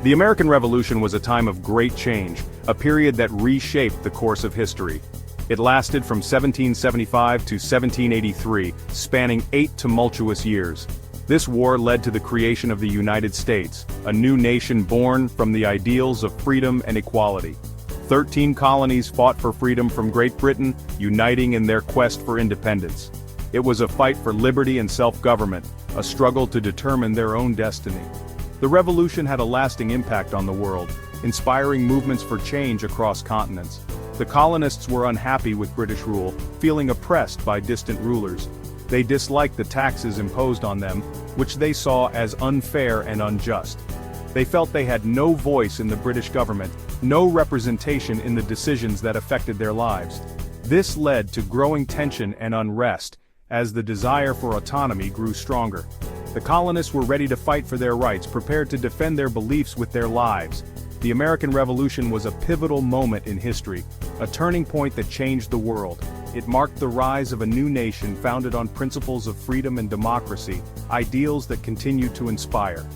The American Revolution was a time of great change, a period that reshaped the course of history. It lasted from 1775 to 1783, spanning 8 tumultuous years. This war led to the creation of the United States, a new nation born from the ideals of freedom and equality. 13 colonies fought for freedom from Great Britain, uniting in their quest for independence. It was a fight for liberty and self-government, a struggle to determine their own destiny. The revolution had a lasting impact on the world, inspiring movements for change across continents. The colonists were unhappy with British rule, feeling oppressed by distant rulers. They disliked the taxes imposed on them, which they saw as unfair and unjust. They felt they had no voice in the British government, no representation in the decisions that affected their lives. This led to growing tension and unrest, as the desire for autonomy grew stronger. The colonists were ready to fight for their rights, prepared to defend their beliefs with their lives. The American Revolution was a pivotal moment in history, a turning point that changed the world. It marked the rise of a new nation founded on principles of freedom and democracy, ideals that continue to inspire.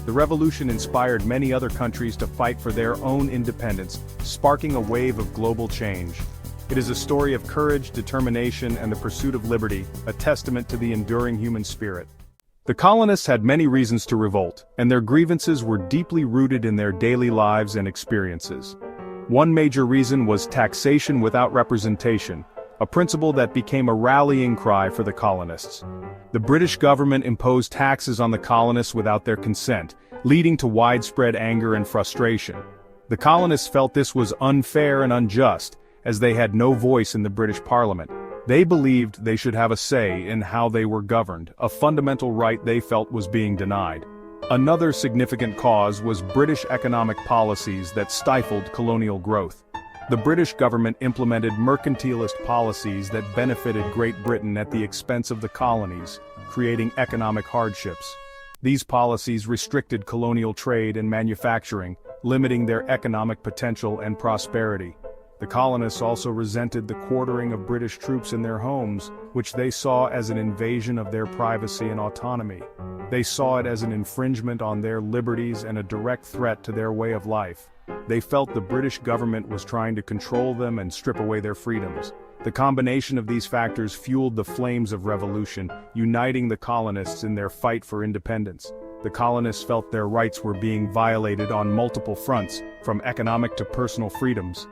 The revolution inspired many other countries to fight for their own independence, sparking a wave of global change. It is a story of courage, determination, and the pursuit of liberty, a testament to the enduring human spirit. The colonists had many reasons to revolt, and their grievances were deeply rooted in their daily lives and experiences. One major reason was taxation without representation, a principle that became a rallying cry for the colonists. The British government imposed taxes on the colonists without their consent, leading to widespread anger and frustration. The colonists felt this was unfair and unjust, as they had no voice in the British Parliament. They believed they should have a say in how they were governed, a fundamental right they felt was being denied. Another significant cause was British economic policies that stifled colonial growth. The British government implemented mercantilist policies that benefited Great Britain at the expense of the colonies, creating economic hardships. These policies restricted colonial trade and manufacturing, limiting their economic potential and prosperity. The colonists also resented the quartering of British troops in their homes, which they saw as an invasion of their privacy and autonomy. They saw it as an infringement on their liberties and a direct threat to their way of life. They felt the British government was trying to control them and strip away their freedoms. The combination of these factors fueled the flames of revolution, uniting the colonists in their fight for independence. The colonists felt their rights were being violated on multiple fronts, from economic to personal freedoms.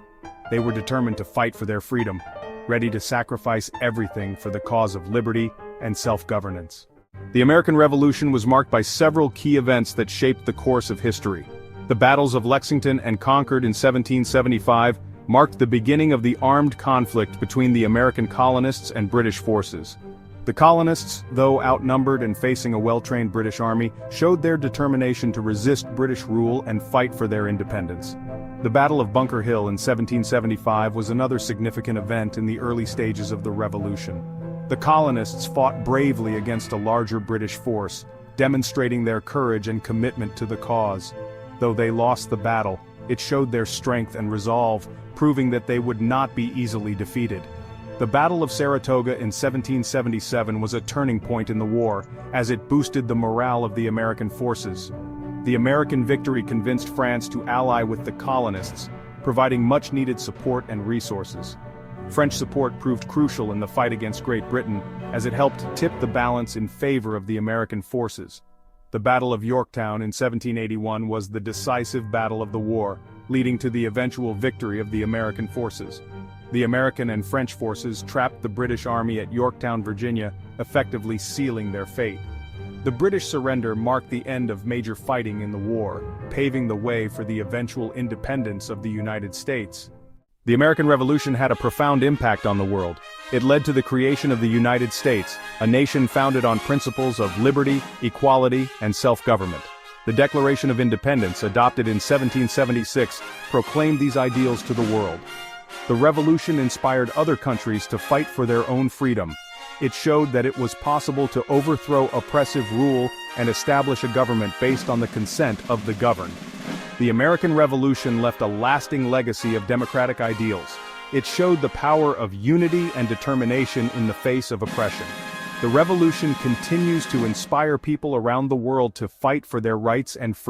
They were determined to fight for their freedom, ready to sacrifice everything for the cause of liberty and self-governance. The American Revolution was marked by several key events that shaped the course of history. The battles of Lexington and Concord in 1775 marked the beginning of the armed conflict between the American colonists and British forces. The colonists, though outnumbered and facing a well-trained British army, showed their determination to resist British rule and fight for their independence. The Battle of Bunker Hill in 1775 was another significant event in the early stages of the Revolution. The colonists fought bravely against a larger British force, demonstrating their courage and commitment to the cause. Though they lost the battle, it showed their strength and resolve, proving that they would not be easily defeated. The Battle of Saratoga in 1777 was a turning point in the war, as it boosted the morale of the American forces. The American victory convinced France to ally with the colonists, providing much-needed support and resources. French support proved crucial in the fight against Great Britain, as it helped tip the balance in favor of the American forces. The Battle of Yorktown in 1781 was the decisive battle of the war, leading to the eventual victory of the American forces. The American and French forces trapped the British Army at Yorktown, Virginia, effectively sealing their fate. The British surrender marked the end of major fighting in the war, paving the way for the eventual independence of the United States. The American Revolution had a profound impact on the world. It led to the creation of the United States, a nation founded on principles of liberty, equality, and self-government. The Declaration of Independence, adopted in 1776, proclaimed these ideals to the world. The revolution inspired other countries to fight for their own freedom. It showed that it was possible to overthrow oppressive rule and establish a government based on the consent of the governed. The American Revolution left a lasting legacy of democratic ideals. It showed the power of unity and determination in the face of oppression. The revolution continues to inspire people around the world to fight for their rights and freedom.